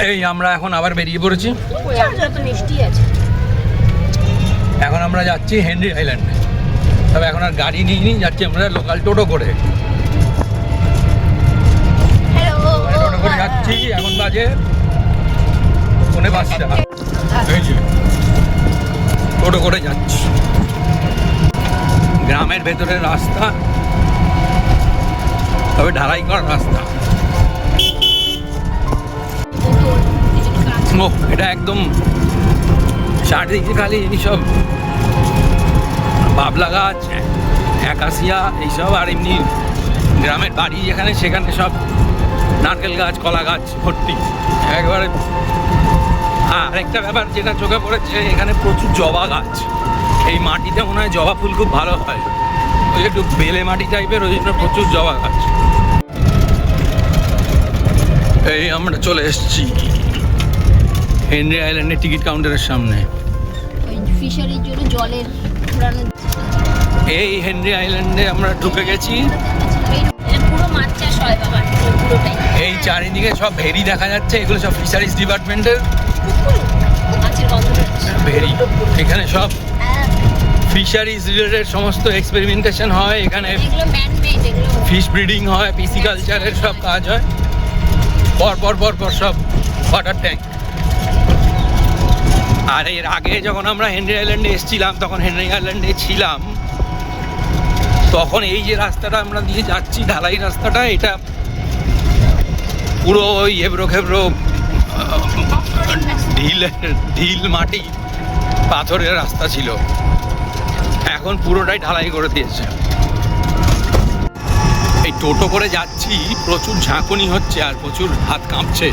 এই আমরা এখন আবার বেরিয়ে পড়েছি। মিষ্টি আছে। এখন আমরা যাচ্ছি হেনরি আইল্যান্ডে। তবে এখন আর গাড়ি নিইনি, যাচ্ছি আমরা লোকাল টোটো করে। টোটো করে যাচ্ছি, এখন বাজে 5:45। এই যে টোটো করে যাচ্ছি। গ্রামের ভেতরের রাস্তা, তবে ঢালাই করা রাস্তা। এটা একদম চারদিকে খালি এইসব বাবলা গাছ, অ্যাকাসিয়া এইসব, আর এমনি গ্রামের বাড়ি যেখানে সেখানে সব নারকেল গাছ, কলা গাছ ভর্তি একবারে। আরেকটা ব্যাপার যেটা চোখে পড়েছে, এখানে প্রচুর জবা গাছ। এই মাটিতে মনে হয় জবা ফুল খুব ভালো হয়, ওই একটু বেলে মাটি টাইপের, ওই জন্য প্রচুর জবা গাছ। এই আমরা চলে এসেছি হেনরি আইল্যান্ডের টিকিট কাউন্টারের সামনে। ফিশারির জন্য জলের ঘোরানো। এই হেনরি আইল্যান্ডে আমরা ঢুকে গেছি। পুরো মাছ চাষ হয় বাবা, পুরোটাই। এই চারিদিকে সব ভেরি দেখা যাচ্ছে, এগুলো সব ফিশারিজ ডিপার্টমেন্টের মাছের গন্ধ ভেরি। এখানে সব ফিশারিজ রিলেটেড সমস্ত এক্সপেরিমেন্টেশন হয়। এখানে ফিশ ব্রিডিং হয়, পিসিকালচারের সব কাজ হয়। পর সব ওয়াটার ট্যাঙ্ক। আর এর আগে যখন আমরা হেনরি আইল্যান্ডে এসেছিলাম, তখন হেনরি আইল্যান্ডে ছিলাম, তখন এই যে রাস্তাটা আমরা দিয়ে যাচ্ছি, ঢালাই রাস্তাটা, এটা পুরো ওই এবড়ো খেবড়ো ঢিল মাটি পাথরের রাস্তা ছিল। এখন পুরোটাই ঢালাই করে দিয়েছে। এই টোটো করে যাচ্ছি, প্রচুর ঝাঁকুনি হচ্ছে আর প্রচুর হাত কাঁপছে।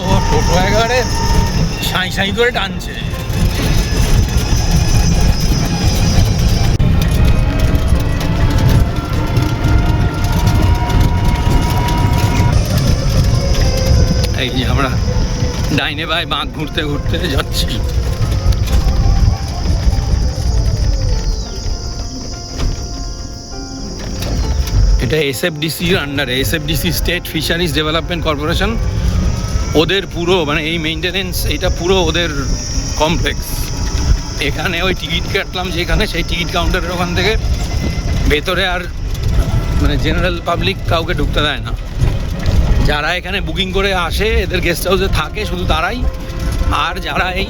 ও টোটো একেবারে সাঁই সাঁই করে টানছে। এই যে আমরা ডাইনে বাই বাঁক ঘুরতে ঘুরতে যাচ্ছি। এটা এসএফডিসির আন্ডারে, এসএফডিসি স্টেট ফিশারিজ ডেভেলপমেন্ট কর্পোরেশন। ওদের পুরো মানে এই মেইনটেনেন্স, এইটা পুরো ওদের কমপ্লেক্স। এখানে ওই টিকিট কাটলাম যেখানে, সেই টিকিট কাউন্টারের ওখান থেকে ভেতরে আর মানে জেনারেল পাবলিক কাউকে ঢুকতে দেয় না। যারা এখানে বুকিং করে আসে, এদের গেস্ট হাউসে থাকে শুধু তারাই। আর যারা এই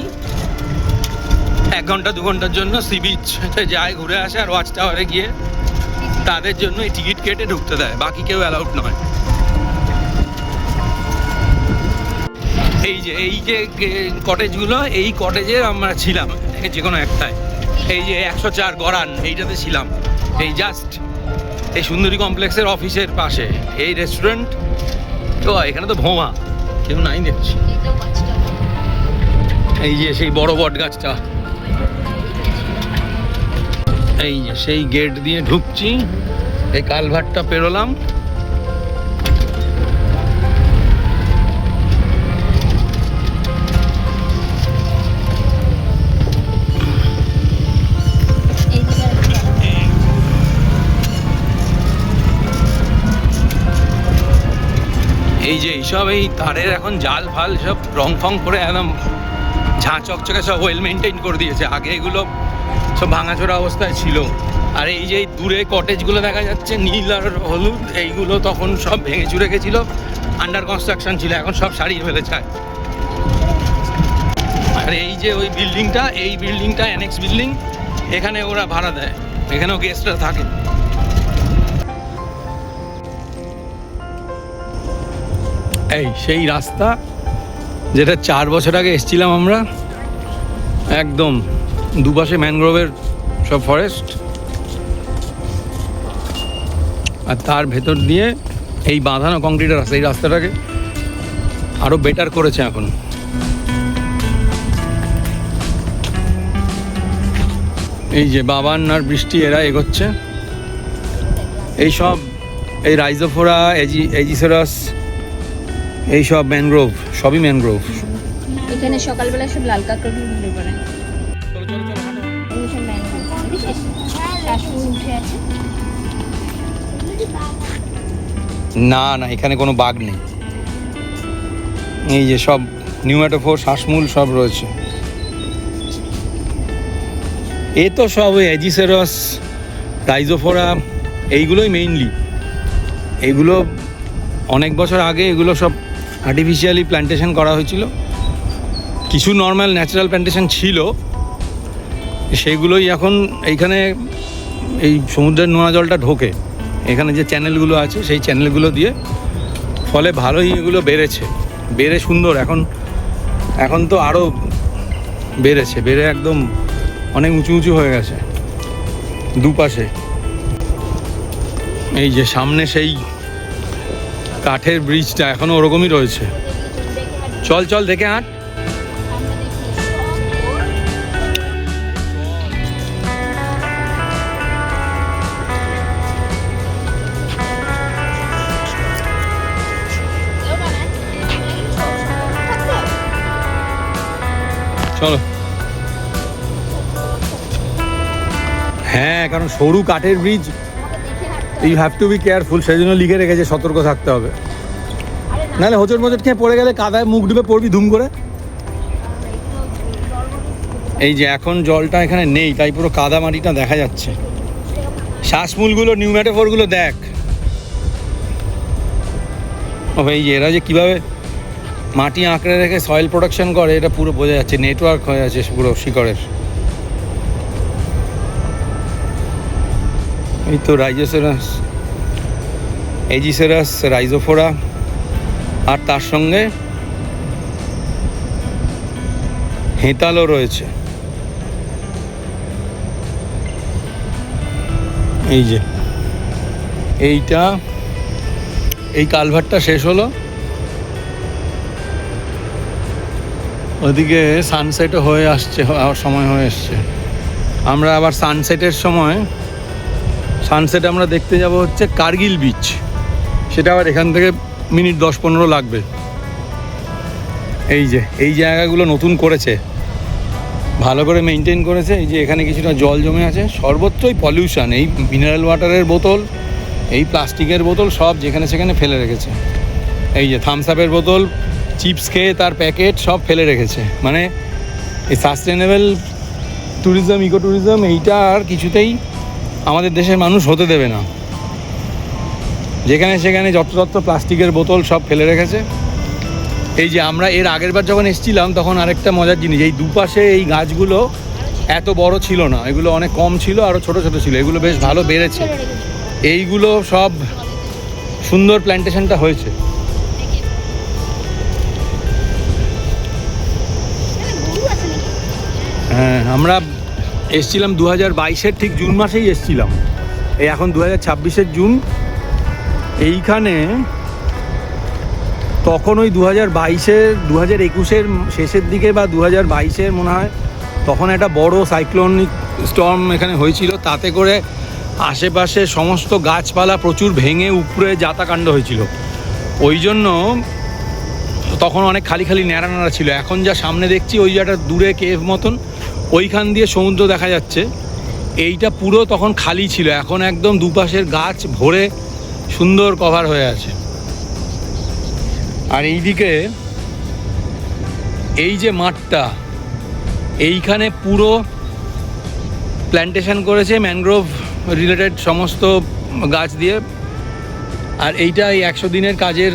1 ঘন্টা 2 ঘন্টার জন্য সি বিচ যায়, ঘুরে আসে আর ওয়াচ টাওয়ারে গিয়ে, তাদের জন্য এই টিকিট কেটে ঢুকতে দেয়, বাকি কেউ অ্যালাউড নয়। এই যে কটেজগুলো, এই কটেজের আমরা ছিলাম যে কোনো একটায়। এই যে 104 গরান, এইটাতে ছিলাম। এই জাস্ট এই সুন্দরী কমপ্লেক্সের অফিসের পাশে এই রেস্টুরেন্ট। তো এখানে তো ভোমা, কেউ নাই দেখছি। এই যে সেই বড় বট গাছটা, এই যে সেই গেট দিয়ে ঢুকছি, এই কালভার্টটা পেরোলাম। এই যে এইসব এই তারের এখন জাল ফাল সব রং ফং করে একদম ঝাঁ চকচকে সব ওয়েল মেনটেন করে দিয়েছে। আগে এগুলো সব ভাঙাচোরা অবস্থায় ছিল। আর এই যে দূরে কটেজগুলো দেখা যাচ্ছে নীল আর হলুদ, এইগুলো তখন সব ভেঙে চুরে গেছিলো, আন্ডার কনস্ট্রাকশন ছিল, এখন সব সারিয়ে ফেলেছে। আর এই যে ওই বিল্ডিংটা, এই বিল্ডিংটা অ্যানেক্স বিল্ডিং, এখানে ওরা ভাড়া দেয়, এখানেও গেস্টরা থাকে। এই সেই রাস্তা যেটা 4 বছর আগে এসেছিলাম আমরা, একদম দুপাশে ম্যানগ্রোভের সব ফরেস্ট, আর তার ভেতর দিয়ে এই বাঁধানো কংক্রিটের রাস্তা। এই রাস্তাটাকে আরও বেটার করেছে এখন। এই যে বাবান আর বৃষ্টি এরা এগোচ্ছে। এই সব এই রাইজোফোরা, এজিসেরাস, এই সব ম্যানগ্রোভ, সবই ম্যানগ্রোভ। এখানে সকালবেলা সব লাল কাঁকড়া ঘুরে বেড়ায়। না না, এখানে কোনো বাঘ নেই। এই যে সব নিউম্যাটোফোর, শ্বাসমূল সব রয়েছে। এ তো সব ওই অ্যাজিসেরাস, রাইজোফোরা এইগুলোই মেইনলি। এগুলো অনেক বছর আগে এগুলো সব আর্টিফিশিয়ালি প্ল্যান্টেশন করা হয়েছিল। কিছু নর্মাল ন্যাচারাল প্ল্যান্টেশন ছিল, সেইগুলোই এখন এইখানে এই সমুদ্রের নোনা জলটা ঢোকে, এখানে যে চ্যানেলগুলো আছে সেই চ্যানেলগুলো দিয়ে, ফলে ভালোই এগুলো বেড়ে সুন্দর। এখন তো আরও বেড়ে একদম অনেক উঁচু উঁচু হয়ে গেছে দুপাশে। এই যে সামনে সেই কাঠের ব্রিজটা এখনও ওরকমই রয়েছে। চল দেখে হাঁট। চলো। হ্যাঁ, কারণ সরু কাঠের bridge, you have to be careful, সেই জন্য লিখে রেখেছে সতর্ক থাকতে হবে, নাহলে হোঁচট মোচট খেয়ে পড়ে গেলে কাদায় মুখ ডুবে পড়বি ধুম করে। এই যে এখন জলটা এখানে নেই, তাই পুরো কাদা মাটিটা দেখা যাচ্ছে। শ্বাসমূলগুলো, নিউম্যাটোফোরগুলো দেখ। ও এই যে এরা যে কীভাবে মাটি আঁকড়ে রেখে সয়েল প্রোডাকশন করে, এটা পুরো বোঝা যাচ্ছে, নেটওয়ার্ক হয়ে আছে পুরো শিকড়ের। এই তো রাইজোসেরাস, এজিসেরাস, রাইজোফোরা, আর তার সঙ্গে হেতালও রয়েছে। এই যে এই কালভারটা শেষ হলো, ওদিকে সানসেটও হয়ে আসছে, সময় হয়ে এসছে। আমরা আবার সানসেট আমরা দেখতে যাব হচ্ছে কার্গিল বিচ, সেটা আবার এখান থেকে মিনিট 10-15 লাগবে। এই জায়গাগুলো নতুন করেছে, ভালো করে মেনটেন করেছে। এই যে এখানে কিছুটা জল জমে আছে, সর্বত্রই পলিউশন। এই মিনারেল ওয়াটারের বোতল, এই প্লাস্টিকের বোতল সব যেখানে সেখানে ফেলে রেখেছে। এই যে থামস আপের বোতল, চিপস খেয়ে তার প্যাকেট সব ফেলে রেখেছে। মানে এই সাস্টেনেবল ট্যুরিজম, ইকো ট্যুরিজম, এইটা আর কিছুতেই আমাদের দেশের মানুষ হতে দেবে না। যেখানে সেখানে যত্র প্লাস্টিকের বোতল সব ফেলে রেখেছে। এই যে আমরা এর আগের বার যখন এসেছিলাম তখন আরেকটা মজার জিনিস, এই দুপাশে এই গাছগুলো এত বড় ছিল না, এগুলো অনেক কম ছিল, আরও ছোট ছোট ছিল। এগুলো বেশ ভালো বেড়েছে, এইগুলো সব সুন্দর প্ল্যান্টেশনটা হয়েছে। হ্যাঁ, আমরা এসছিলাম 2022-এর ঠিক জুন মাসেই এসছিলাম। এই এখন 2026-এর জুন। এইখানে তখন ওই 2021-এর শেষের দিকে বা 2022-এর মনে হয়, তখন একটা বড় সাইক্লোনিক স্টর্ম এখানে হয়েছিল। তাতে করে আশেপাশে সমস্ত গাছপালা প্রচুর ভেঙে উপরে যাতাকাণ্ড হয়েছিল। ওই জন্য তখন অনেক খালি ন্যাড়া ছিল। এখন যা সামনে দেখছি, ওই যে একটা দূরে কেভ মতন, ওইখান দিয়ে সমুদ্র দেখা যাচ্ছে। এইটা পুরো তখন খালি ছিল, এখন একদম দুপাশের গাছ ভরে সুন্দর কভার হয়ে আছে। আর এইদিকে এই যে মাঠটা, এইখানে পুরো প্ল্যান্টেশন করেছে ম্যানগ্রোভ রিলেটেড সমস্ত গাছ দিয়ে। আর এইটা এই 100 দিনের কাজের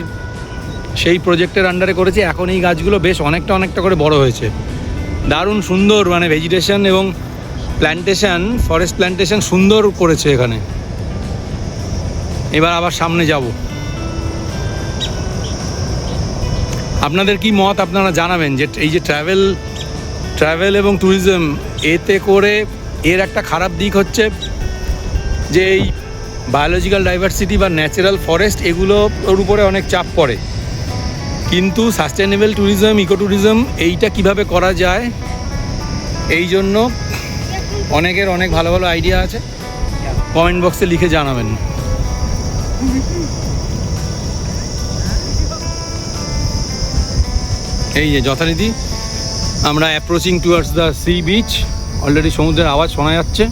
সেই প্রজেক্টের আন্ডারে করেছে। এখন এই গাছগুলো বেশ অনেকটা করে বড় হয়েছে, দারুণ সুন্দর। মানে ভেজিটেশন এবং প্ল্যান্টেশন, ফরেস্ট প্ল্যান্টেশন সুন্দর করেছে এখানে। এবার আবার সামনে যাব। আপনাদের কি মত আপনারা জানাবেন, যে এই যে ট্রাভেল এবং ট্যুরিজম, এতে করে এর একটা খারাপ দিক হচ্ছে যে এই বায়োলজিক্যাল ডাইভার্সিটি বা ন্যাচারাল ফরেস্ট, এগুলোর উপরে অনেক চাপ পড়ে। কিন্তু সাস্টেনেবল ট্যুরিজম, ইকো ট্যুরিজম, এইটা কিভাবে করা যায়, এই জন্য অনেকের অনেক ভালো আইডিয়া আছে। কমেন্ট বক্সে লিখে জানাবেন। এই যে যথারীতি আমরা approaching towards the sea beach. Already সমুদ্রের আওয়াজ শোনা যাচ্ছে।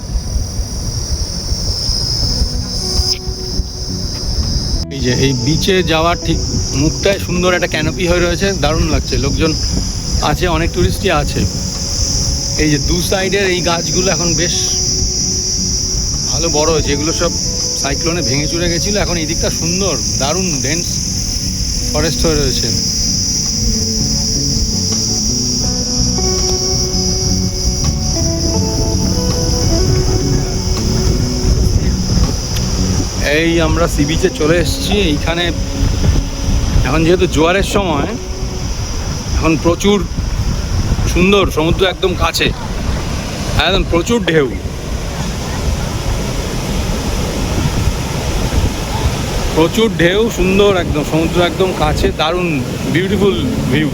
এই যে এই বিচে যাওয়ার ঠিক মুখটায় সুন্দর একটা ক্যানোপি হয়ে রয়েছে, দারুণ লাগছে। লোকজন আছে, অনেক টুরিস্টই আছে। এই যে দু সাইডের এই গাছগুলো এখন বেশ ভালো বড় হয়েছে, এগুলো সব সাইক্লোনে ভেঙে চুরে গেছিলো, এখন এই দিকটা সুন্দর দারুণ ডেন্স ফরেস্ট হয়ে রয়েছে। এই আমরা সি বিচে চলে এসেছি। এইখানে এখন যেহেতু জোয়ারের সময়, এখন প্রচুর সুন্দর, সমুদ্র একদম কাছে, একদম প্রচুর ঢেউ। প্রচুর ঢেউ, সুন্দর একদম, সমুদ্র একদম কাছে, দারুণ বিউটিফুল ভিউ।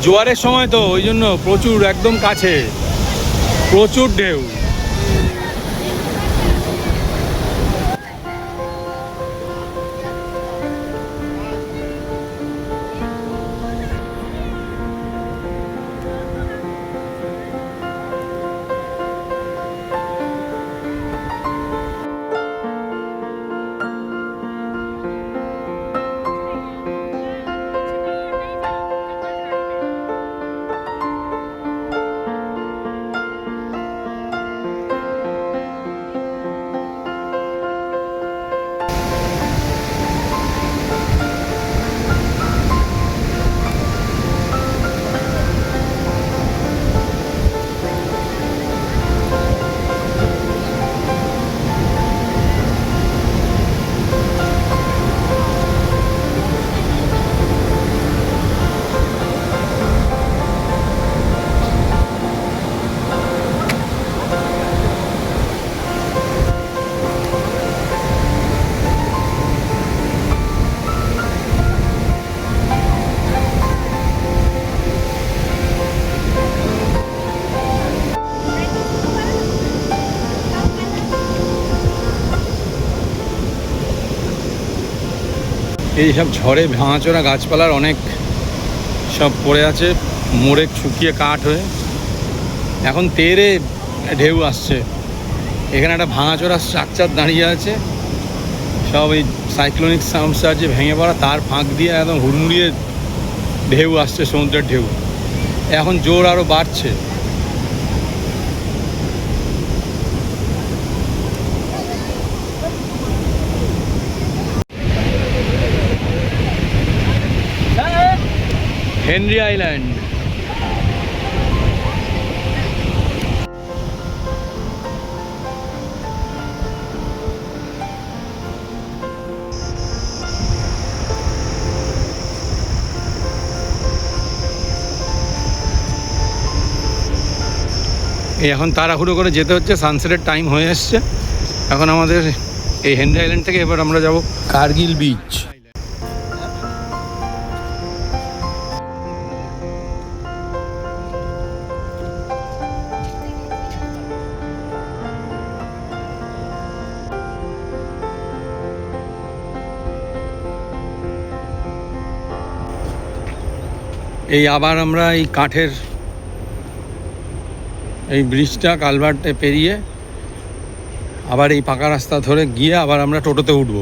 জোয়ারের সময় তো ওই জন্য প্রচুর একদম কাছে, প্রচুর ঢেউ। এইসব ঝড়ে ভাঙাচোরা গাছপালার অনেক সব পড়ে আছে, মোড়ে শুকিয়ে কাঠ হয়ে এখন তেরে ঢেউ আসছে। এখানে একটা ভাঙাচোরা স্ট্রাকচার দাঁড়িয়ে আছে, সব এই সাইক্লোনিক সার্জে ভেঙে পড়া, তার ফাঁক দিয়ে একদম হুড়মুড়িয়ে ঢেউ আসছে, সমুদ্রের ঢেউ এখন জোর আরও বাড়ছে। Henry island. এখন তাড়াহুড়ো করে যেতে হচ্ছে, সানসেটের টাইম হয়ে এসছে। এখন আমাদের এই হেনরি আইল্যান্ড থেকে এবার আমরা যাব কার্গিল বিচ। এই আবার আমরা এই কাঠের এই ব্রিজটা কালভার্টে পেরিয়ে আবার এই পাকা রাস্তা ধরে গিয়ে আবার আমরা টোটোতে উঠব।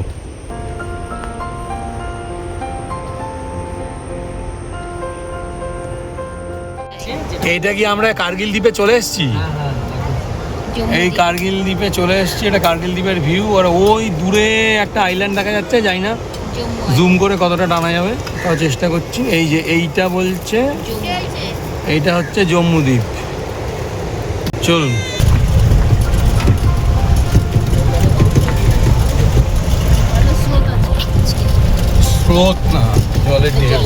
এইটা কি আমরা কার্গিল দ্বীপে চলে এসেছি? এই কার্গিল দ্বীপে চলে এসেছি, এটা কার্গিল দ্বীপের ভিউ। আর ওই দূরে একটা আইল্যান্ড দেখা যাচ্ছে, যাই না জুম করে কতটা টানা যাবে তাও চেষ্টা করছি। এই যে এইটা বলছে, এইটা হচ্ছে জম্মু দ্বীপ। চলুন। স্রোত না, জলের ঢেউ।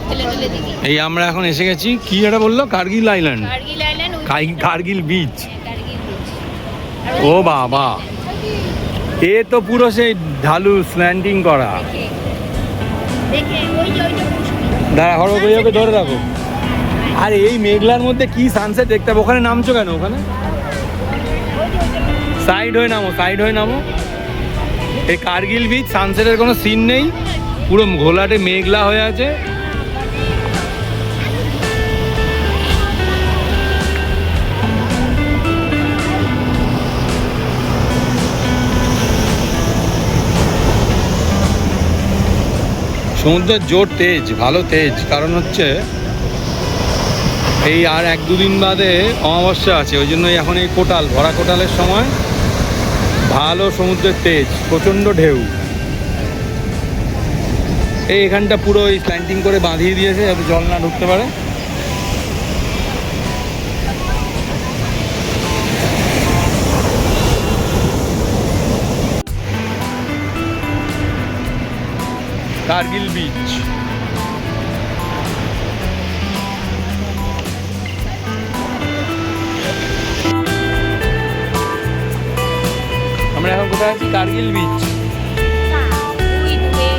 ঠেলে ঠেলে দিবি। এই আমরা এখন এসে গেছি, কি এটা বললো, Kargil island, Kargil island, Kargil beach. Kargil beach. ও বাবা, এ তো পুরো সেই ঢালু স্ল্যান্ডিং করা। দেখে ওই যে ওইটা পুষ্করিণী। দাঁড়া, হরকে ধরে রাখো। আর এই মেঘলার মধ্যে কি সানসেট দেখতে হবে। ওখানে নামছো কেন? ওখানে সাইড হয়ে নামো, সাইড হয়ে নামো। এই কার্গিল বিচ, সানসেটের কোনো সিন নেই, পুরো ঘোলাটে মেঘলা হয়ে আছে। সমুদ্রের জোর তেজ, ভালো তেজ, কারণ হচ্ছে এই আর 1-2 দিন বাদে অমাবস্যা আছে, ওই জন্য এখন এই কোটাল, ভরা কোটালের সময় ভালো সমুদ্রের তেজ, প্রচণ্ড ঢেউ। এই এখানটা পুরো এই স্ল্যান্টিং করে বাঁধিয়ে দিয়েছে যাতে জল না ঢুকতে পারে। কার্গিল বিচ। আমরা এখন কোথায় আছি? কার্গিল বিচ। ওই দূরে।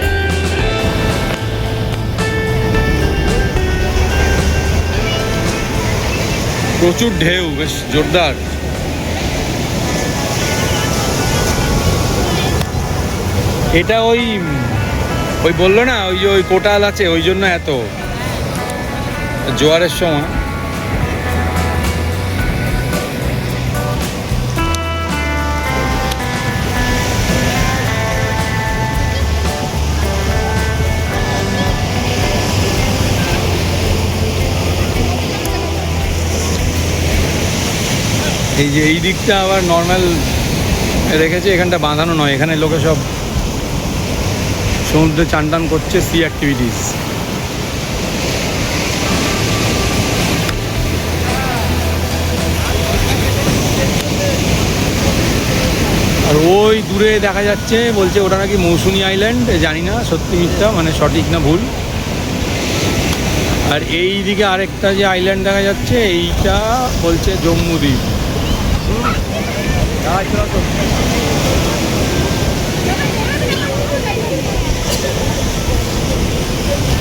প্রচুর ঢেউ, বেশ জোরদার। এটা ওই বললো না, ওই যে ওই কোটাল আছে, ওই জন্য এত জোয়ারের সময়। এই যে এই দিকটা আবার নর্মাল রেখেছে, এখানটা বাঁধানো নয়, এখানে লোকে সব সমুদ্রে চান টান করছে, সি অ্যাক্টিভিটিস। আর ওই দূরে দেখা যাচ্ছে, বলছে ওটা নাকি মৌসুমী আইল্যান্ড, জানি না সত্যি মিথ্যা, মানে সঠিক না ভুল। আর এই দিকে আরেকটা যে আইল্যান্ড দেখা যাচ্ছে, এইটা বলছে জম্মু দ্বীপ।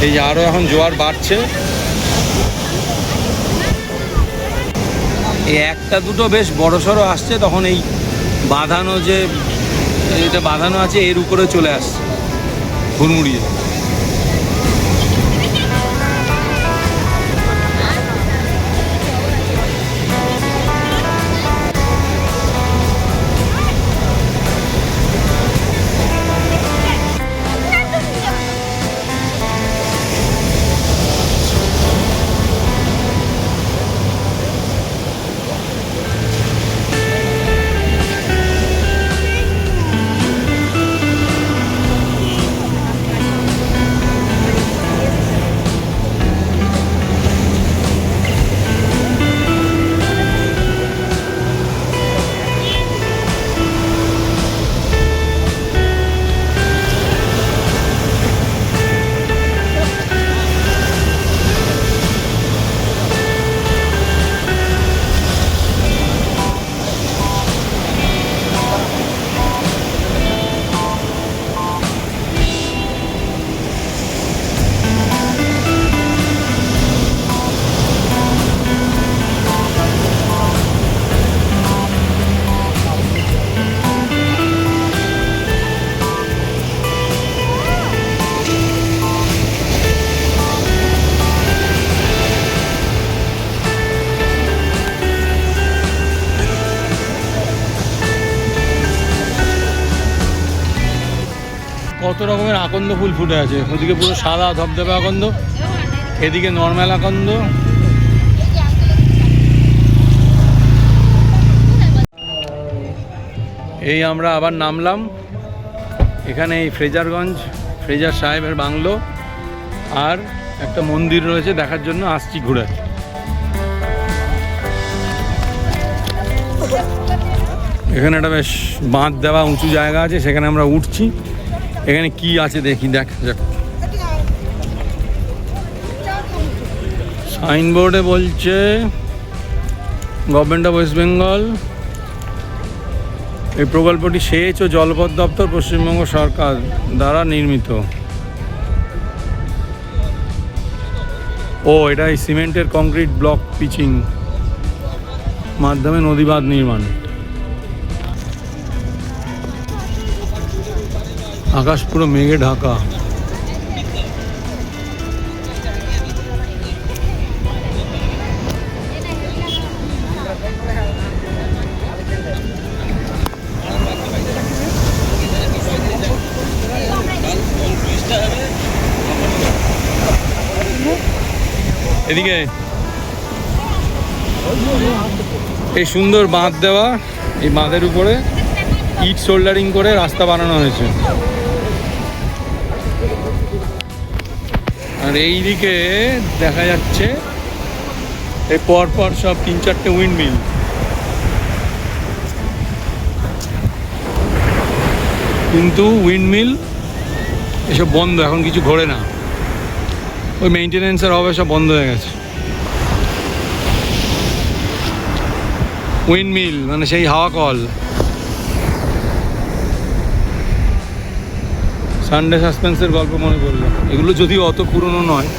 এই যে আরো এখন জোয়ার বাড়ছে। এই একটা দুটো বেশ বড়সড় আসছে, তখন এই বাঁধানো যে এটা বাঁধানো আছে এর উপরে চলে আসছে হুড়মুড়িয়ে। কত রকমের আকন্দ ফুল ফুটে আছে, ওদিকে পুরো সাদা ধবধবে আকন্দ, এদিকে নর্মাল আকন্দ। এই আমরা আবার নামলাম এখানে, এই ফ্রেজারগঞ্জ, ফ্রেজার সাহেবের বাংলো, আর একটা মন্দির রয়েছে দেখার জন্য আসছি ঘুরে। এখানে একটা বেশ বাঁধ দেওয়া উঁচু জায়গা আছে, সেখানে আমরা উঠছি। এখানে কি আছে দেখি, দেখ যাক। সাইনবোর্ডে বলছে গভর্নমেন্ট অফ ওয়েস্ট বেঙ্গল। এই প্রকল্পটি সেচ ও জলপথ দপ্তর পশ্চিমবঙ্গ সরকার দ্বারা নির্মিত। ও এটা এই সিমেন্টের কংক্রিট ব্লক পিচিং মাধ্যমে নদীবাঁধ নির্মাণ। আকাশ পুরো মেঘে ঢাকা। এদিকে এই সুন্দর বাঁধ দেওয়া, এই বাঁধের উপরে ইট শোল্ডারিং করে রাস্তা বানানো হয়েছে। আর এই দিকে দেখা যাচ্ছে এই পরপর সব 3-4টে উইন্ডমিল। কিন্তু উইন্ডমিল এসব বন্ধ, এখন কিছু ঘোরে না, ওই মেইনটেনেন্সের অভাবে সব বন্ধ হয়ে গেছে। উইন্ডমিল মানে সেই হাওয়া কল। সানডে সাসপেন্সের গল্প মনে পড়লো। এগুলো যদিও অত পুরনো নয়,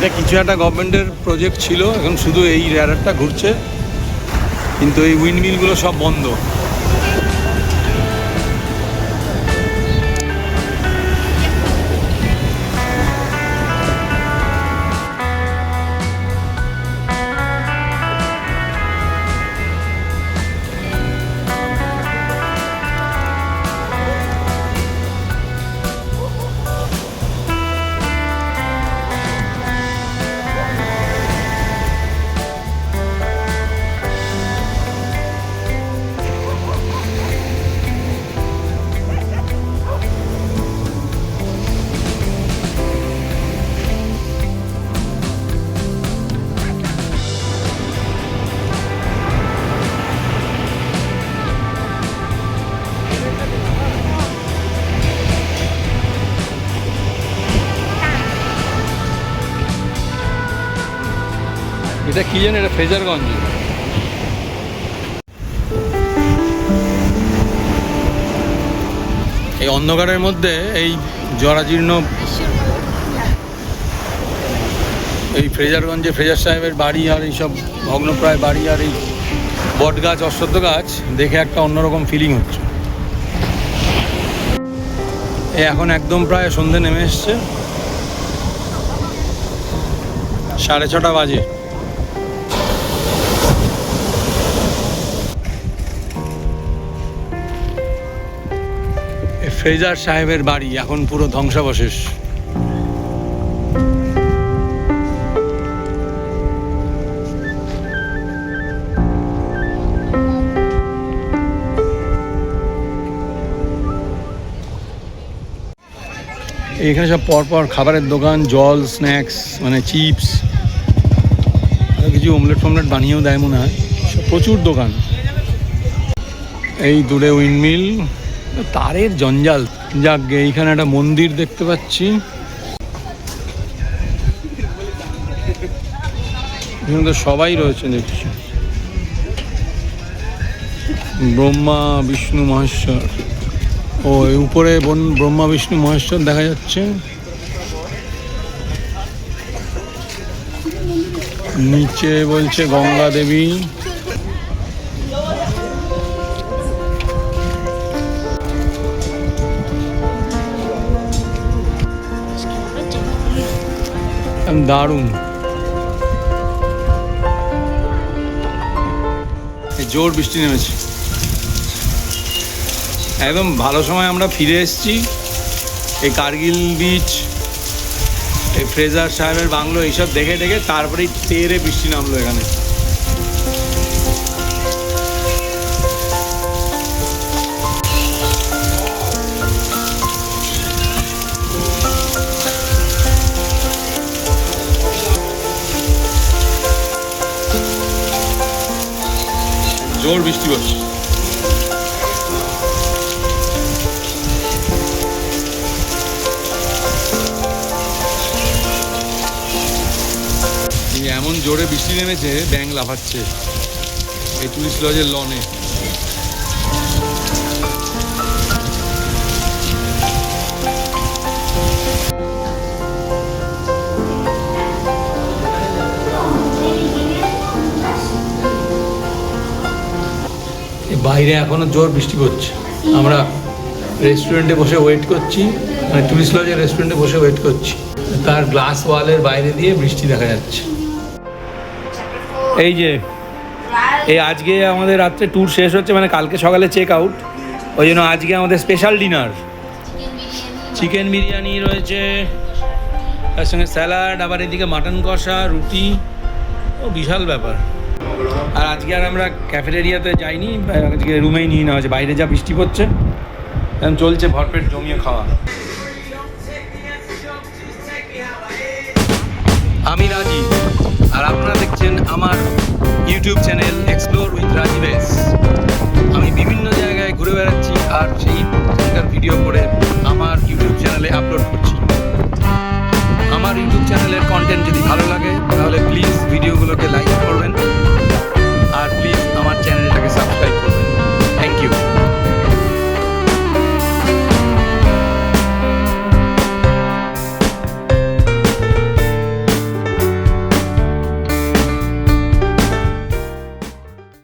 এটা কিছু একটা গভর্নমেন্টের প্রজেক্ট ছিল, এখন শুধু এই র্যাডারটা ঘুরছে, কিন্তু এই উইন্ডমিলগুলো সব বন্ধ। এটা কি জানি, এটা ফ্রেজারগঞ্জ। এই অন্ধকারের মধ্যে এই জরাজীর্ণ এই ফ্রেজারগঞ্জে ফ্রেজার সাহেবের বাড়ি আর এইসব ভগ্নপ্রায় বাড়ি আর এই বট গাছ, অশ্বত্থ গাছ দেখে একটা অন্যরকম ফিলিং হচ্ছে। এখন একদম প্রায় সন্ধে নেমে এসছে, 6:30 বাজে। ফ্রেজার সাহেবের বাড়ি এখন পুরো ধ্বংসাবশেষ। এখানে সব পরপর খাবারের দোকান, জল, স্ন্যাক্স মানে চিপস, কিছু অমলেট ফমলেট বানিয়েও দেয় মনে হয়, সব প্রচুর দোকান। এই দূরে উইন্ডমিল, তারের জঞ্জাল। যাক, এইখানে একটা মন্দির দেখতে পাচ্ছি। এখানে তো সবাই রয়েছে দেখছি, ব্রহ্মা বিষ্ণু মহেশ্বর। ও উপরে ব্রহ্মা বিষ্ণু মহেশ্বর দেখা যাচ্ছে, নিচে বলছে গঙ্গা দেবী। দারুণ, জোর বৃষ্টি নেমেছে। একদম ভালো সময় আমরা ফিরে এসেছি। এই কার্গিল বিচ, এই ফ্রেজার সাহেবের বাংলো এইসব দেখে দেখে তারপরেই তেরে বৃষ্টি নামলো এখানে। জোর বৃষ্টি পড়ছে। এমন জোরে বৃষ্টি নেমেছে ব্যাঙ লাফাচ্ছে এই টুরিস্ট লজের লনে। বাইরে এখনো জোর বৃষ্টি পড়ছে। আমরা রেস্টুরেন্টে বসে ওয়েট করছি, মানে টুরিস্ট লজের রেস্টুরেন্টে বসে ওয়েট করছি। তার গ্লাস ওয়ালের বাইরে দিয়ে বৃষ্টি দেখা যাচ্ছে। এই যে এই আজকে আমাদের রাত্রে ট্যুর শেষ হচ্ছে, মানে কালকে সকালে চেক আউট, ওই জন্য আজকে আমাদের স্পেশাল ডিনার। চিকেন বিরিয়ানি রয়েছে, তার সঙ্গে স্যালাড, আবার এদিকে মাটন কষা, রুটি, ও বিশাল ব্যাপার। আর আজকে আর আমরা ক্যাফেটেরিয়াতে যাইনি, আজকে রুমেই নিয়ে নেওয়া হয়েছে। বাইরে যা বৃষ্টি পড়ছে এখন চলছে ভরপেট জমিয়ে খাওয়া। আমি রাজি।